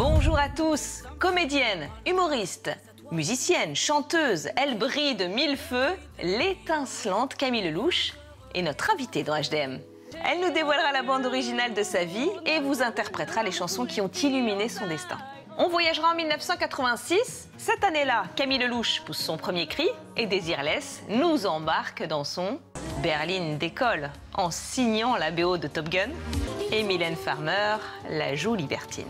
Bonjour à tous, comédienne, humoriste, musicienne, chanteuse, elle brille de mille feux, l'étincelante Camille Lelouch est notre invitée dans HDM. Elle nous dévoilera la bande originale de sa vie et vous interprétera les chansons qui ont illuminé son destin. On voyagera en 1986. Cette année-là, Camille Lelouch pousse son premier cri et Désirless nous embarque dans son berline d'école en signant la BO de Top Gun. Et Mylène Farmer la joue libertine.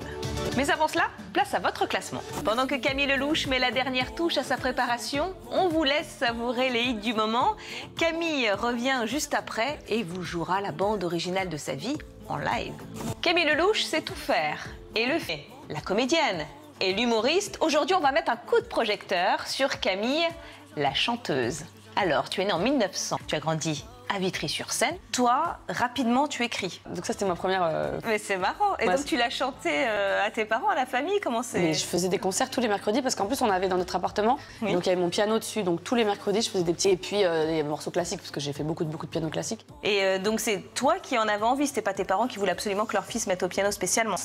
Mais avant cela, place à votre classement. Pendant que Camille Lelouch met la dernière touche à sa préparation, on vous laisse savourer les hits du moment. Camille revient juste après et vous jouera la bande originale de sa vie en live. Camille Lelouch sait tout faire et le fait. La comédienne et l'humoriste, aujourd'hui on va mettre un coup de projecteur sur Camille, la chanteuse. Alors, tu es née en 1900, tu as grandi à Vitry-sur-Seine. Toi, rapidement, tu écris. Donc ça, c'était ma première... Mais c'est marrant. Et ouais, donc, tu l'as chanté à tes parents, à la famille? Comment c'est? Mais je faisais des concerts tous les mercredis parce qu'en plus, on avait dans notre appartement. Oui. Donc, il y avait mon piano dessus. Donc, tous les mercredis, je faisais des petits... Et puis, des morceaux classiques parce que j'ai fait beaucoup de piano classique. Et donc, c'est toi qui en avais envie? C'était pas tes parents qui voulaient absolument que leur fils mette au piano spécialement?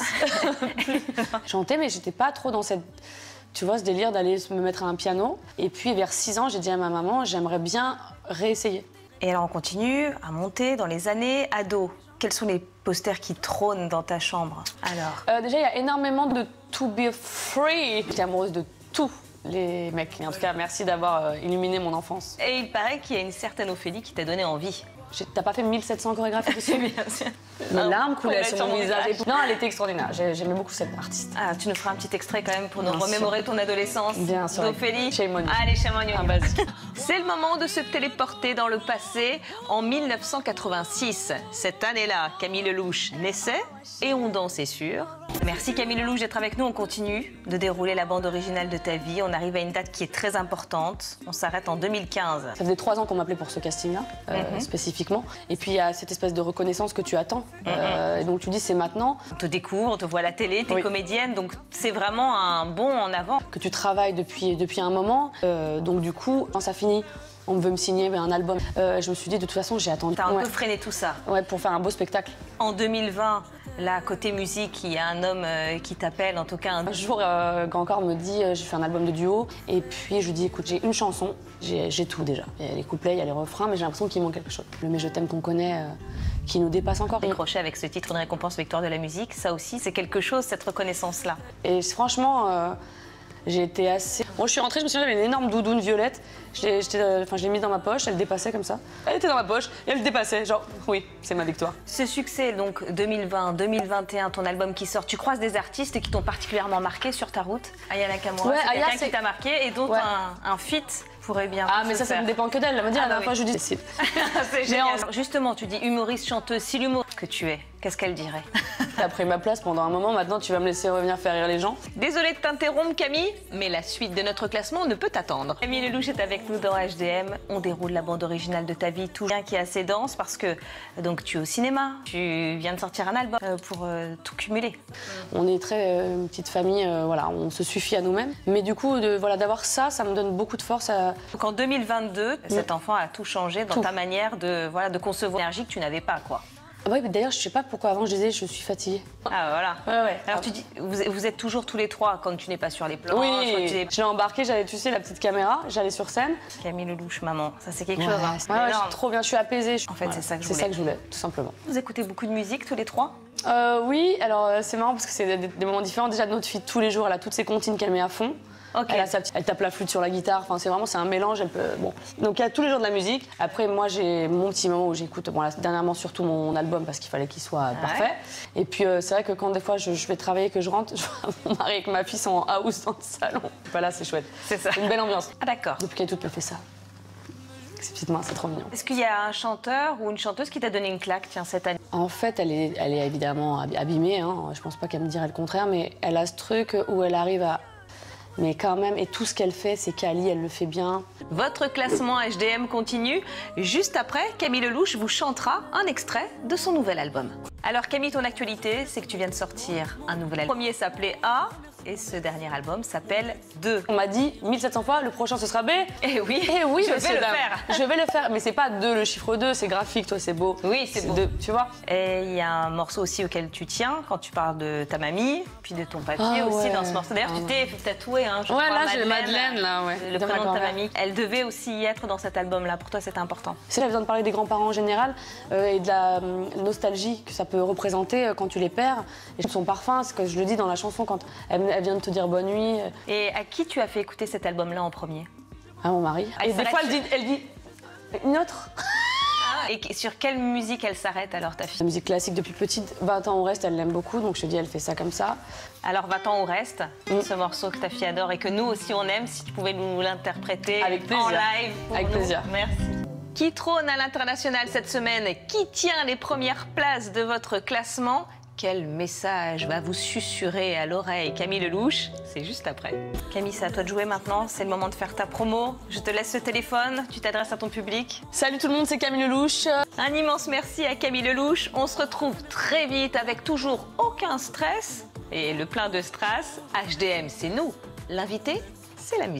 Je chantais, mais j'étais pas trop dans cette... Tu vois, ce délire d'aller me mettre à un piano. Et puis, vers 6 ans, j'ai dit à ma maman, j'aimerais bien réessayer. Et alors on continue à monter dans les années ado. Quels sont les posters qui trônent dans ta chambre alors? Déjà, il y a énormément de To Be Free. J'étais amoureuse de tous les mecs. En tout cas, merci d'avoir illuminé mon enfance. Et il paraît qu'il y a une certaine Ophélie qui t'a donné envie. T'as pas fait 1700 chorégraphies dessus? Bien sûr. Les larmes coulaient sur mon visage. Non, elle était extraordinaire. J'aimais beaucoup cette artiste. Ah, tu nous feras un petit extrait quand même pour nous remémorer ton adolescence. Bien sûr. D'Ophélie. Shame on you. Allez, shame on you. Ah, vas-y. C'est le moment de se téléporter dans le passé en 1986. Cette année-là, Camille Lelouch naissait et on dansait sur. Merci Camille Lelouch d'être avec nous. On continue de dérouler la bande originale de ta vie. On arrive à une date qui est très importante. On s'arrête en 2015. Ça faisait 3 ans qu'on m'appelait pour ce casting-là, spécifiquement. Et puis il y a cette espèce de reconnaissance que tu attends. Et donc tu dis c'est maintenant. On te découvre, on te voit à la télé, t'es comédienne, donc c'est vraiment un bond en avant. Que tu travailles depuis un moment. Donc du coup, quand ça finit, on veut me signer un album. Je me suis dit de toute façon j'ai attendu. T'as un peu freiné tout ça. Ouais, pour faire un beau spectacle. En 2020, là, côté musique, il y a un homme qui t'appelle, en tout cas un jour, Grand Corps me dit j'ai fait un album de duo. Et puis je lui dis écoute, j'ai une chanson, j'ai tout déjà. Il y a les couplets, il y a les refrains, mais j'ai l'impression qu'il manque quelque chose. Le Mais je t'aime qu'on connaît, qui nous dépasse encore. Décroché avec ce titre, une récompense Victoire de la musique, ça aussi, c'est quelque chose, cette reconnaissance-là. Et franchement, j'ai été assez... Moi, je suis rentrée, je me souviens, j'avais une énorme doudoune violette. Je l'ai mise dans ma poche, elle dépassait comme ça. Elle était dans ma poche et elle dépassait, genre, oui, c'est ma victoire. Ce succès, donc 2020, 2021, ton album qui sort, tu croises des artistes qui t'ont particulièrement marqué sur ta route? Aya Nakamura, c'est quelqu'un qui t'a marqué et dont un feat pourrait bien mais ça ne dépend que d'elle. Elle m'a dit, à la dernière fois, je dis... C'est génial. Justement, tu dis humoriste, chanteuse, si l'humour que tu es, qu'est-ce qu'elle dirait? T'as pris ma place pendant un moment, maintenant tu vas me laisser revenir faire rire les gens. Désolée de t'interrompre Camille, mais la suite de notre classement ne peut attendre. Camille Lelouch est avec nous dans HDM. On déroule la bande originale de ta vie, tout bien qui est assez dense parce que donc tu es au cinéma, tu viens de sortir un album pour tout cumuler. On est très une petite famille, voilà, on se suffit à nous-mêmes. Mais du coup, d'avoir ça me donne beaucoup de force. Donc en 2022, cet enfant a tout changé dans ta manière de concevoir l'énergie que tu n'avais pas, quoi. Oui, d'ailleurs, je sais pas pourquoi avant je disais je suis fatiguée. Ah voilà. Ouais. Alors tu dis, vous êtes toujours tous les trois quand tu n'es pas sur les plans. Oui, je l'ai embarqué, j'avais, tu sais, la petite caméra, j'allais sur scène. Camille Lelouch, maman, ça c'est quelque chose. Hein. Ouais, je suis trop bien, je suis apaisée. En fait, c'est ça que je voulais. C'est ça que je voulais, tout simplement. Vous écoutez beaucoup de musique tous les trois? Oui, alors c'est marrant parce que c'est des moments différents. Déjà, notre fille, tous les jours, elle a toutes ses comptines qu'elle met à fond. Okay. Elle tape la flûte sur la guitare, enfin, c'est un mélange. Bon. Donc il y a tous les jours de la musique. Après, moi, j'ai mon petit moment où j'écoute, dernièrement surtout mon album parce qu'il fallait qu'il soit parfait. Et puis c'est vrai que quand des fois je vais travailler, que je rentre, je vois mon mari et ma fille sont en house dans le salon. Voilà, c'est chouette. C'est ça. C'est une belle ambiance. Ah d'accord. Depuis qu'elle est toute, elle fait ça. Ces petites mains, c'est trop mignon. Est-ce qu'il y a un chanteur ou une chanteuse qui t'a donné une claque, tiens, cette année? En fait, elle est évidemment abîmée, hein. Je pense pas qu'elle me dirait le contraire, mais elle a ce truc où elle arrive à... Mais quand même, et tout ce qu'elle fait, c'est quali, elle le fait bien. Votre classement HDM continue. Juste après, Camille Lelouch vous chantera un extrait de son nouvel album. Alors Camille, ton actualité, c'est que tu viens de sortir un nouvel album. Le premier s'appelait A et ce dernier album s'appelle 2. On m'a dit 1700 fois, le prochain ce sera B. Eh oui, Eh oui, je vais monsieur le dame. faire. Je vais le faire, mais c'est pas 2 le chiffre 2, c'est graphique, toi c'est beau. Oui, c'est beau. 2, tu vois. Et il y a un morceau aussi auquel tu tiens quand tu parles de ta mamie, puis de ton papier aussi ouais. dans ce morceau. D'ailleurs, tu t'es tatoué, hein, je Ouais, crois, là j'ai Madeleine, là, ouais. le de ma prénom de ta grand-mère. mamie. Elle devait aussi y être dans cet album-là. Pour toi, c'était important. C'est là, besoin de parler des grands-parents en général et de la nostalgie que ça peut représenter quand tu les perds. Et son parfum, ce que je le dis dans la chanson quand elle vient de te dire bonne nuit. Et à qui tu as fait écouter cet album-là en premier? À mon mari. Ah, Et il des fallait fois, que elle dit une autre. Et sur quelle musique elle s'arrête alors, ta La fille? musique classique depuis petite, 20 ans au reste, elle l'aime beaucoup, donc je te dis, elle fait ça comme ça. Alors, va-t'en au reste, ce morceau que ta fille adore et que nous aussi on aime, si tu pouvais nous l'interpréter Avec plaisir. en live. pour Avec nous. plaisir. Merci. Qui trône à l'international cette semaine? Qui tient les premières places de votre classement? Quel message va vous susurrer à l'oreille Camille Lelouch? C'est juste après. Camille, c'est à toi de jouer maintenant. C'est le moment de faire ta promo. Je te laisse le téléphone. Tu t'adresses à ton public. Salut tout le monde, c'est Camille Lelouch. Un immense merci à Camille Lelouch. On se retrouve très vite avec toujours aucun stress et le plein de strass. HDM, c'est nous. L'invité, c'est la musique.